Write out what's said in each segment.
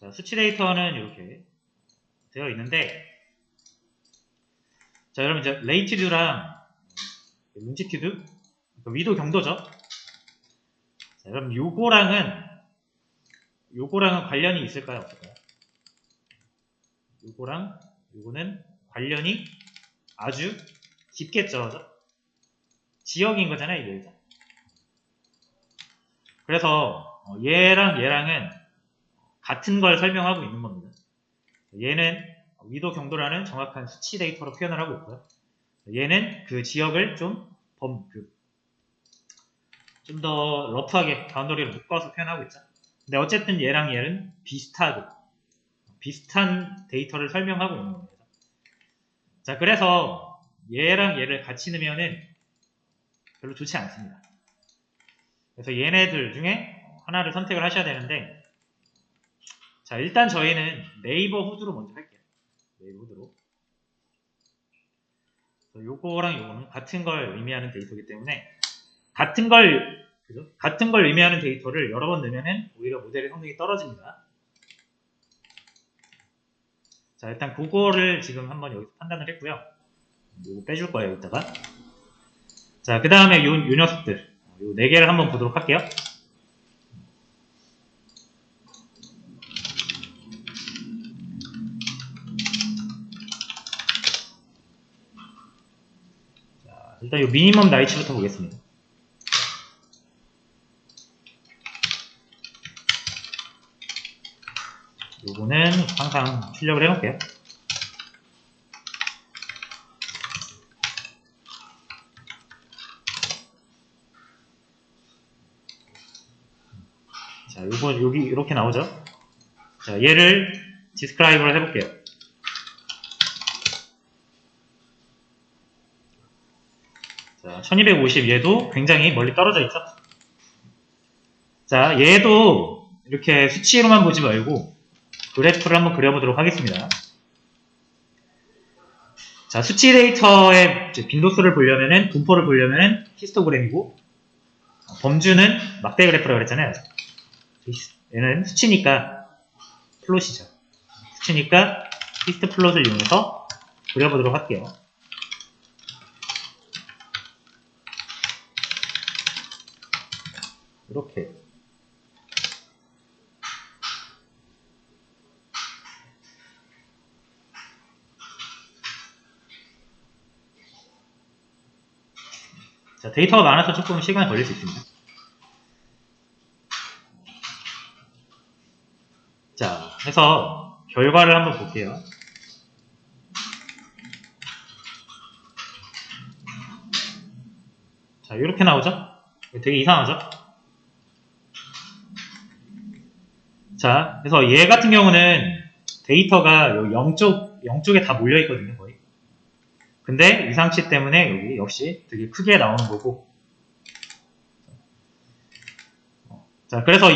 자, 수치 데이터는 이렇게 되어 있는데, 자, 여러분 이제 레이티드랑 론지튜드, 위도 경도죠. 자, 여러분 요거랑은 관련이 있을까요, 없을까요? 요거랑 요거는 관련이 아주 깊겠죠. 지역인 거잖아요, 이게. 그래서 얘랑 얘랑은 같은 걸 설명하고 있는 겁니다. 얘는 위도 경도라는 정확한 수치 데이터로 표현을 하고 있고요. 얘는 그 지역을 좀 더 러프하게 바운더리를 묶어서 표현하고 있죠. 근데 어쨌든 얘랑 얘는 비슷한 데이터를 설명하고 있는 겁니다. 자, 그래서 얘랑 얘를 같이 넣으면은 별로 좋지 않습니다. 그래서 얘네들 중에 하나를 선택을 하셔야 되는데, 자, 일단 저희는 네이버후드로 먼저 할게요. 네이버후드로. 요거랑 요거는 같은 걸 의미하는 데이터이기 때문에 같은 걸 의미하는 데이터를 여러 번 넣으면은 오히려 모델의 성능이 떨어집니다. 자, 일단 그거를 지금 한번 여기서 판단을 했고요. 요거 빼줄 거예요, 이따가. 자, 그 다음에 요 녀석들, 요 4개를 한번 보도록 할게요. 자, 일단 요 미니멈 나이치부터 보겠습니다. 요거는 항상 출력을 해놓을게요. 자, 요거 여기 이렇게 나오죠. 자, 얘를 디스크라이브를 해볼게요. 자, 1250 얘도 굉장히 멀리 떨어져 있죠. 자, 얘도 이렇게 수치로만 보지 말고 그래프를 한번 그려보도록 하겠습니다. 자, 수치 데이터의 빈도수를 보려면은, 분포를 보려면은 히스토그램이고, 범주는 막대 그래프라고 그랬잖아요. 얘는 수치니까 플롯이죠. 수치니까 히스트 플롯을 이용해서 그려보도록 할게요. 이렇게. 자, 데이터가 많아서 조금 시간이 걸릴 수 있습니다. 자, 해서 결과를 한번 볼게요. 자, 이렇게 나오죠? 되게 이상하죠? 자, 그래서 얘 같은 경우는 데이터가 영쪽에 다 몰려있거든요, 거의. 근데 이상치 때문에 여기 역시 되게 크게 나오는 거고. 자, 그래서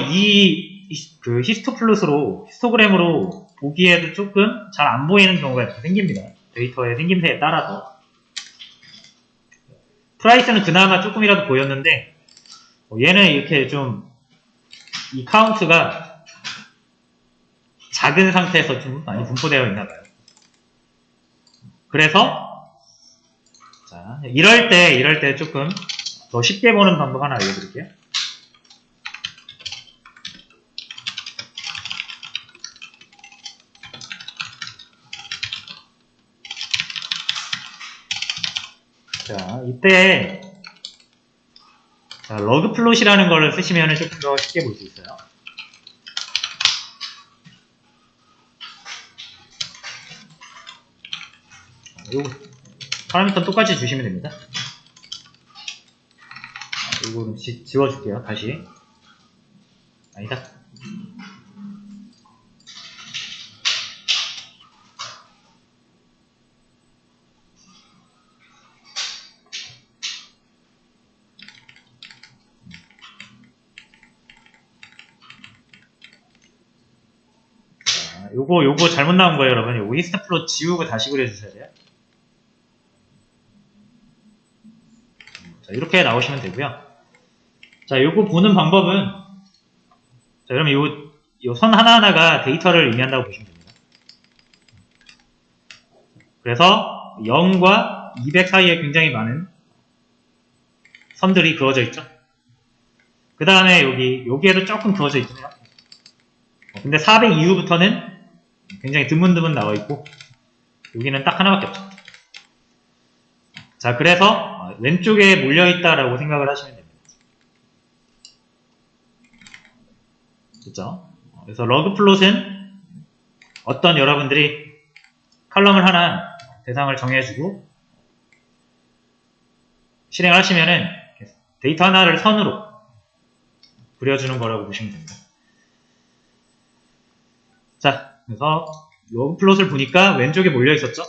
그 히스토그램으로 보기에도 조금 잘 안 보이는 경우가 이렇게 생깁니다. 데이터의 생김새에 따라서. 프라이스는 그나마 조금이라도 보였는데, 얘는 이렇게 좀, 이 카운트가 작은 상태에서 좀 많이 분포되어 있나봐요. 그래서, 자, 이럴 때 조금 더 쉽게 보는 방법 하나 알려드릴게요. 자, 이때, 자, 러그 플롯이라는 걸 쓰시면 조금 더 쉽게 볼 수 있어요. 요거 파라미터 똑같이 주시면 됩니다. 이거 지워줄게요. 다시. 아니다. 자, 요거 잘못 나온 거예요, 여러분. 요거 히스트 플롯 지우고 다시 그려주셔야 돼요. 자, 이렇게 나오시면 되고요. 자, 요거 보는 방법은, 자, 그러면 이 선 하나하나가 데이터를 의미한다고 보시면 됩니다. 그래서 0과 200 사이에 굉장히 많은 선들이 그어져 있죠. 그 다음에 여기에도 조금 그어져 있네요. 근데 400 이후부터는 굉장히 드문드문 나와 있고, 여기는 딱 하나밖에 없죠. 자, 그래서 왼쪽에 몰려있다라고 생각을 하시면 됩니다. 그렇죠? 그래서 러그 플롯은 어떤 여러분들이 칼럼을 하나 대상을 정해주고 실행을 하시면은 데이터 하나를 선으로 그려주는 거라고 보시면 됩니다. 자, 그래서 러그 플롯을 보니까 왼쪽에 몰려 있었죠?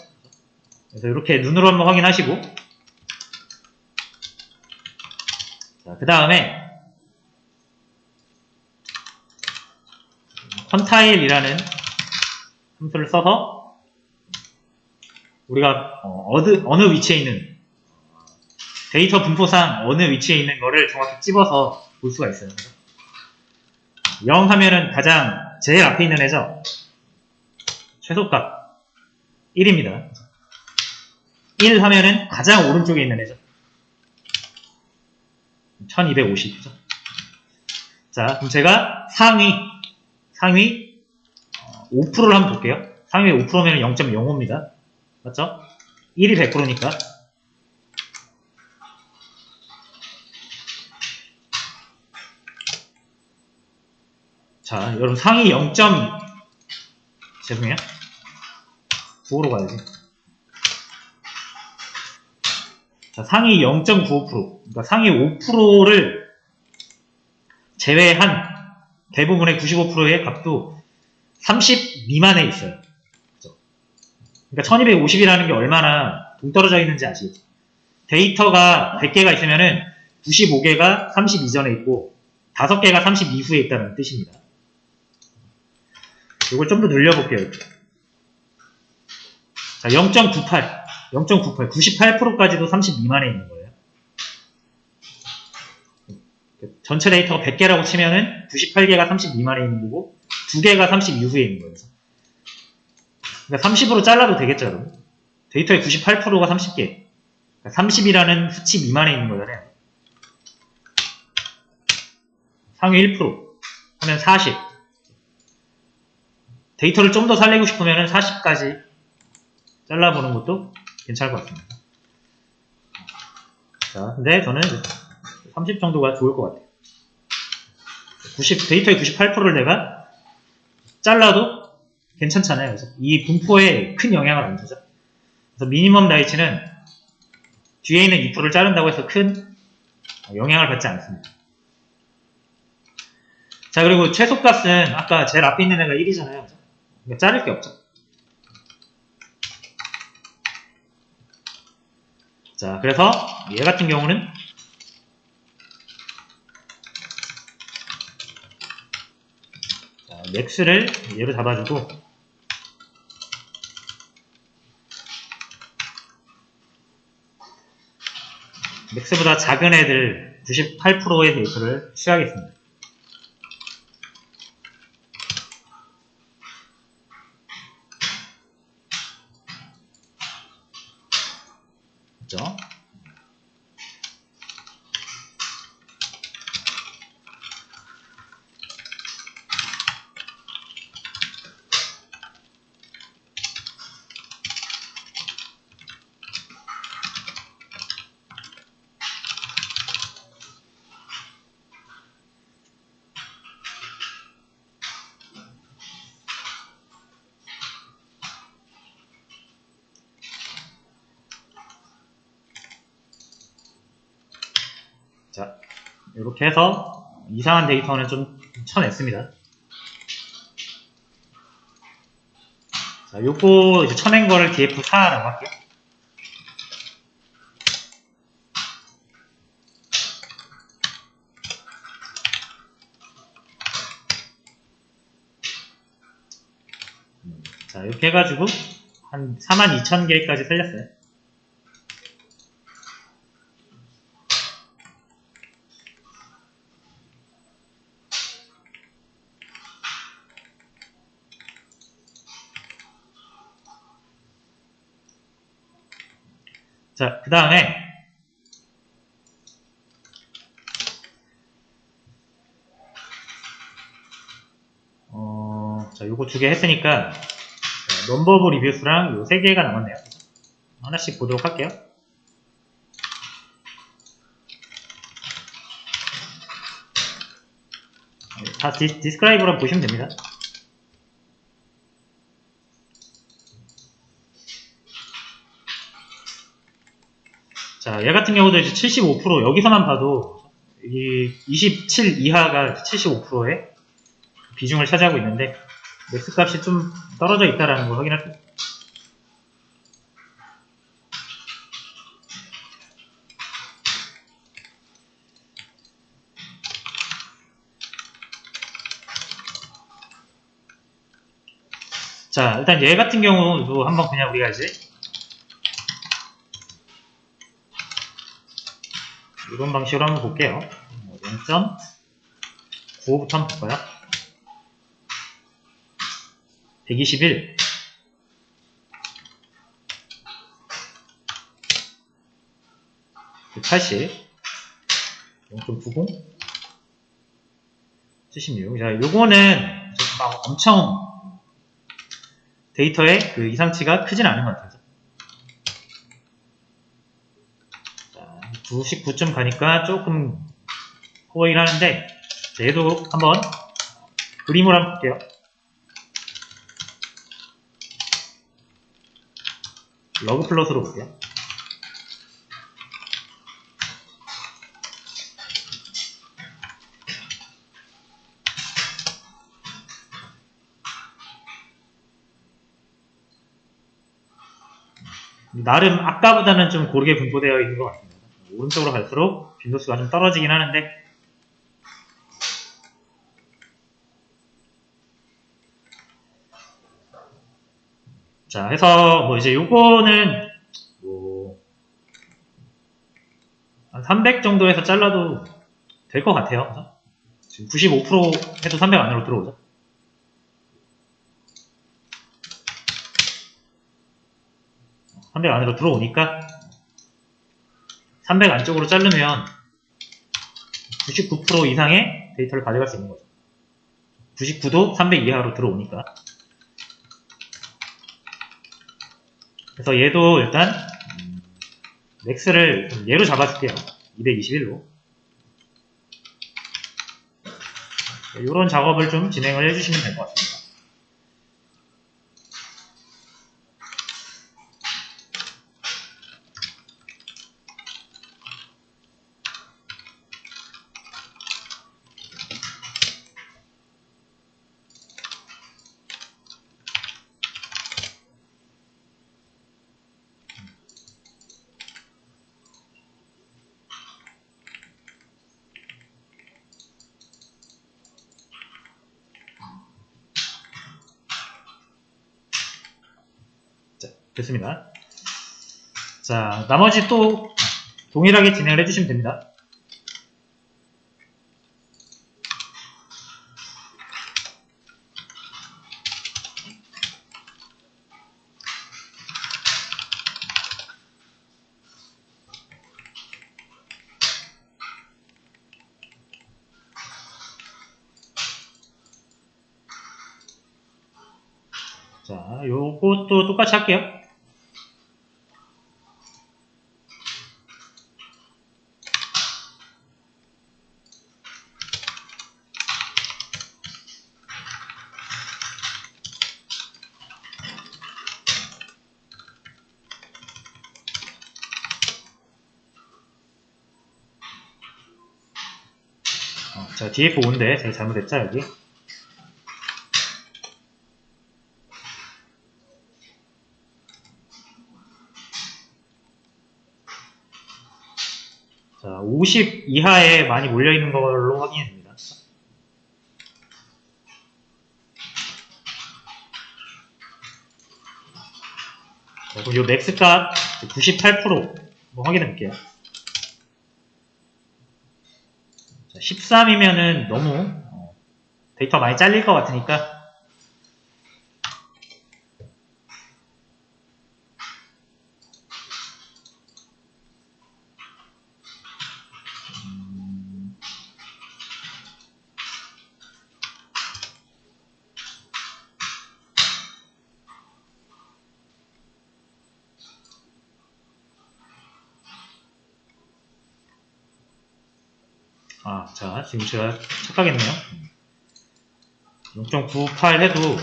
그래서 이렇게 눈으로 한번 확인하시고, 자, 그 다음에 퀀타일이라는 함수를 써서 우리가 어느 위치에 있는 데이터 분포상 어느 위치에 있는 거를 정확히 찝어서 볼 수가 있어요. 0 하면은 가장 제일 앞에 있는 애죠. 최소값 1입니다. 1 하면은 가장 오른쪽에 있는 애죠. 1250이죠. 자, 그럼 제가 상위 5%를 한번 볼게요. 상위 5%면 0.05입니다. 맞죠? 1이 100%니까. 자, 여러분 상위 0. 죄송해요. 9로 가야지. 자, 상위 0.95%. 그러니까 상위 5%를 제외한 대부분의 95%의 값도 30 미만에 있어요. 그렇죠? 그러니까 1250이라는 게 얼마나 동떨어져 있는지 아시겠죠? 데이터가 100개가 있으면은 95개가 30 이전에 있고 5개가 30 이후에 있다는 뜻입니다. 이걸 좀 더 늘려볼게요. 이렇게. 자, 98까지도 30 미만에 있는 거예요. 전체 데이터가 100개라고 치면은 98개가 30 미만에 있는 거고 2개가 30 이후에 있는 거예요. 그러니까 30으로 잘라도 되겠죠, 여러분? 데이터의 98%가 30개. 그러니까 30이라는 수치 미만에 있는 거잖아요. 상위 1% 하면 40. 데이터를 좀 더 살리고 싶으면 40까지 잘라보는 것도 괜찮을 것 같습니다. 자, 근데 저는 30 정도가 좋을 것 같아요. 데이터의 98%를 내가 잘라도 괜찮잖아요. 그래서 이 분포에 큰 영향을 안 주죠. 그래서 미니멈 나이치는 뒤에 있는 2%를 자른다고 해서 큰 영향을 받지 않습니다. 자, 그리고 최소값은 아까 제일 앞에 있는 애가 1이잖아요. 그러니까 자를 게 없죠. 자, 그래서 얘 같은 경우는 자, 맥스를 얘로 잡아주고 맥스보다 작은 애들 98%의 데이터를 취하겠습니다. 그렇죠? 자, 이렇게 해서 이상한 데이터는 좀 쳐냈습니다. 자, 요거 이제 쳐낸 거를 df4라고 할게요. 자, 이렇게 해가지고 한 42,000개까지 살렸어요. 자, 그 다음에 자, 요거 2개 했으니까 넘버 오브 리뷰스랑 요 3개가 남았네요. 하나씩 보도록 할게요. 다 디스크라이브로 보시면 됩니다. 자, 얘 같은 경우도 이제 75% 여기서만 봐도 이 27 이하가 75%의 비중을 차지하고 있는데 맥스 값이 좀 떨어져 있다라는 걸 확인할 수 있습니다. 자, 일단 얘 같은 경우도 한번 그냥 우리가 이제 이런 방식으로 한번 볼게요. 0.95부터 한번 볼까요? 121 80 0.90 76 자, 요거는 막 엄청 데이터의 그 이상치가 크진 않은 것 같아요. 자, 99점 가니까 조금 보이긴 하는데, 자, 얘도 한번 그림으로 한번 볼게요. 러그 플롯으로 볼게요. 나름 아까보다는 좀 고르게 분포되어 있는 것 같습니다. 오른쪽으로 갈수록 빈도수가 좀 떨어지긴 하는데, 자, 해서 뭐 이제 요거는 뭐 한 300 정도에서 잘라도 될 것 같아요. 지금 95% 해도 300 안으로 들어오죠. (300) 안으로 들어오니까 300 안쪽으로 자르면 99% 이상의 데이터를 가져갈 수 있는 거죠. 99도 300 이하로 들어오니까. 그래서 얘도 일단 맥스를 얘로 잡아줄게요. 221로. 이런 작업을 좀 진행을 해주시면 될 것 같습니다. 자, 됐습니다. 자, 나머지 또 동일하게 진행을 해주시면 됩니다. 자, 요것도 똑같이 할게요. 자, df5인데 제가 잘못했죠, 여기. 자, 50 이하에 많이 몰려있는 걸로 확인이 됩니다. 자, 그럼 요 맥스 값 98% 한번 확인해 볼게요. 13이면은 너무 데이터 많이 잘릴 것 같으니까 자, 지금 제가 착각했네요. 0.98 해도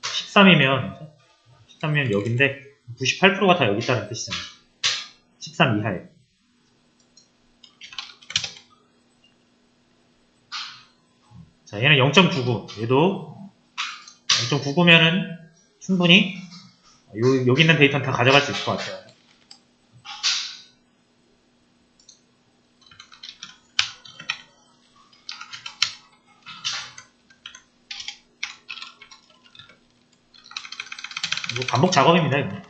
13이면 여긴데 98%가 다 여기 있다는 뜻이잖아요. 13 이하에. 자, 얘는 0.99. 얘도 0.99면은 충분히 여기 있는 데이터는 다 가져갈 수 있을 것 같아요. 이거 반복 작업입니다, 이거.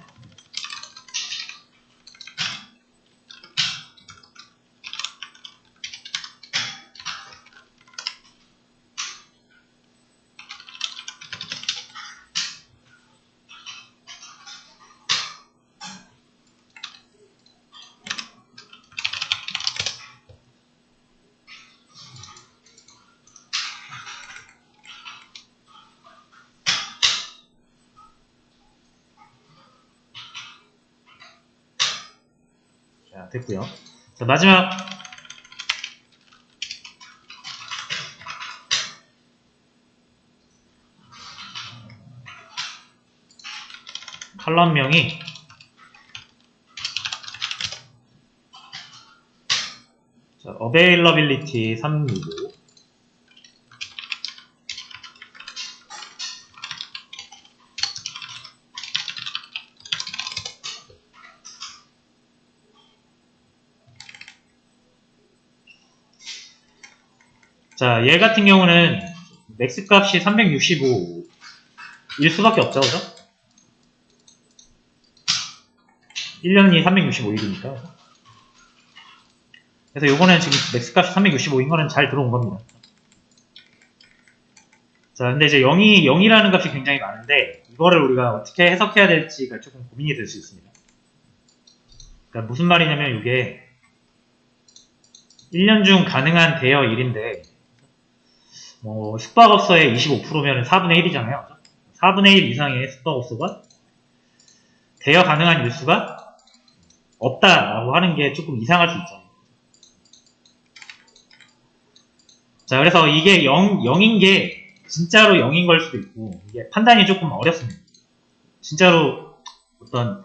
자, 됐고요. 자, 마지막 칼럼명이 자, availability 365. 자, 얘 같은 경우는 맥스 값이 365일 수밖에 없죠, 그죠? 1년이 365일이니까. 그래서 요거는 지금 맥스 값이 365인 거는 잘 들어온 겁니다. 자, 근데 이제 0이라는 값이 굉장히 많은데, 이거를 우리가 어떻게 해석해야 될지가 조금 고민이 될 수 있습니다. 그러니까 무슨 말이냐면 이게 1년 중 가능한 대여 일인데, 숙박업소의 25%면 4분의 1이잖아요. 4분의 1 이상의 숙박업소가 대여 가능한 일수가 없다라고 하는 게 조금 이상할 수 있죠. 자, 그래서 이게 0인 게 진짜로 0인 걸 수도 있고, 이게 판단이 조금 어렵습니다. 진짜로 어떤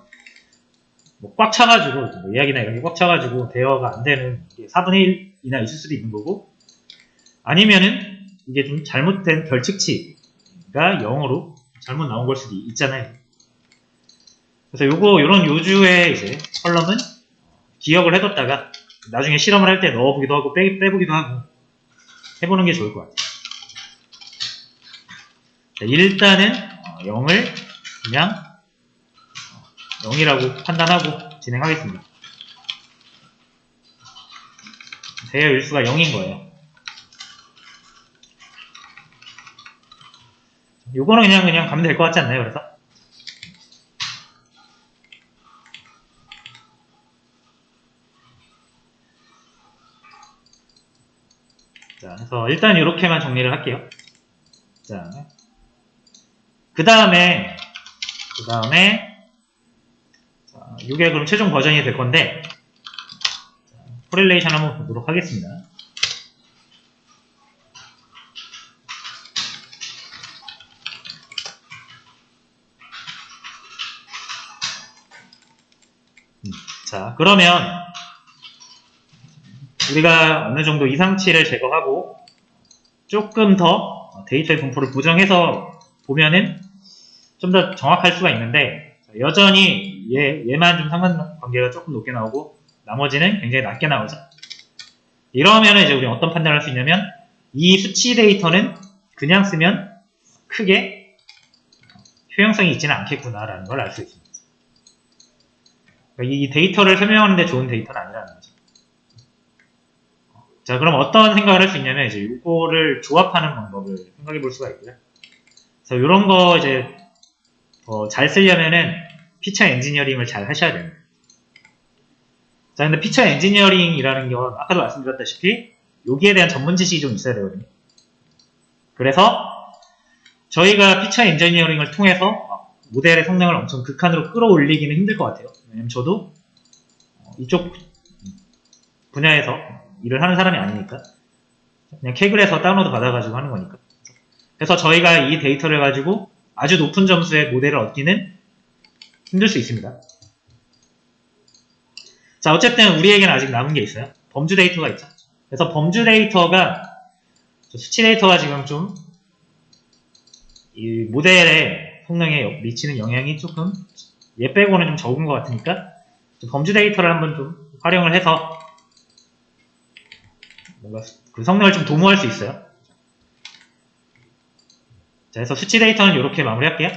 꽉 차가지고, 예약이나 이런 게 꽉 차가지고 대여가 안 되는 게 4분의 1이나 있을 수도 있는 거고, 아니면은 이게 좀 잘못된 결측치가 0으로 잘못 나온 걸 수도 있잖아요. 그래서 요런 요주의 이제 컬럼은 기억을 해뒀다가 나중에 실험을 할 때 넣어보기도 하고 빼보기도 하고 해보는 게 좋을 것 같아요. 자, 일단은 0을 그냥 0이라고 판단하고 진행하겠습니다. 대여 일수가 0인 거예요. 요거는 그냥 가면 될 것 같지 않나요? 그래서 자, 그래서 일단 이렇게만 정리를 할게요. 자, 그 다음에 이게 그럼 최종 버전이 될 건데, 코릴레이션 한번 보도록 하겠습니다. 자, 그러면 우리가 어느 정도 이상치를 제거하고 조금 더 데이터의 분포를 보정해서 보면은 좀 더 정확할 수가 있는데, 여전히 얘만 좀 상관관계가 조금 높게 나오고 나머지는 굉장히 낮게 나오죠. 이러면 이제 우리 어떤 판단을 할 수 있냐면, 이 수치 데이터는 그냥 쓰면 크게 효용성이 있지는 않겠구나라는 걸 알 수 있습니다. 그러니까 이 데이터를 설명하는데 좋은 데이터는 아니라는 거죠. 자, 그럼 어떤 생각을 할 수 있냐면, 이제 이거를 조합하는 방법을 생각해 볼 수가 있고요. 그래서 이런 거 이제 잘 쓰려면은 피처 엔지니어링을 잘 하셔야 됩니다. 자, 근데 피처 엔지니어링이라는 건 아까도 말씀드렸다시피 여기에 대한 전문 지식이 좀 있어야 되거든요. 그래서 저희가 피처 엔지니어링을 통해서 모델의 성능을 엄청 극한으로 끌어올리기는 힘들 것 같아요. 왜냐면 저도 이쪽 분야에서 일을 하는 사람이 아니니까 그냥 케이글에서 다운로드 받아가지고 하는 거니까. 그래서 저희가 이 데이터를 가지고 아주 높은 점수의 모델을 얻기는 힘들 수 있습니다. 자, 어쨌든 우리에게는 아직 남은 게 있어요. 범주 데이터가 있죠. 그래서 범주 데이터가, 수치 데이터가 지금 좀 이 모델의 성능에 미치는 영향이 조금 얘 빼고는 좀 적은 것 같으니까 범주 데이터를 한번 좀 활용을 해서 뭔가 그 성능을 좀 도모할 수 있어요. 자, 그래서 수치 데이터는 이렇게 마무리할게요.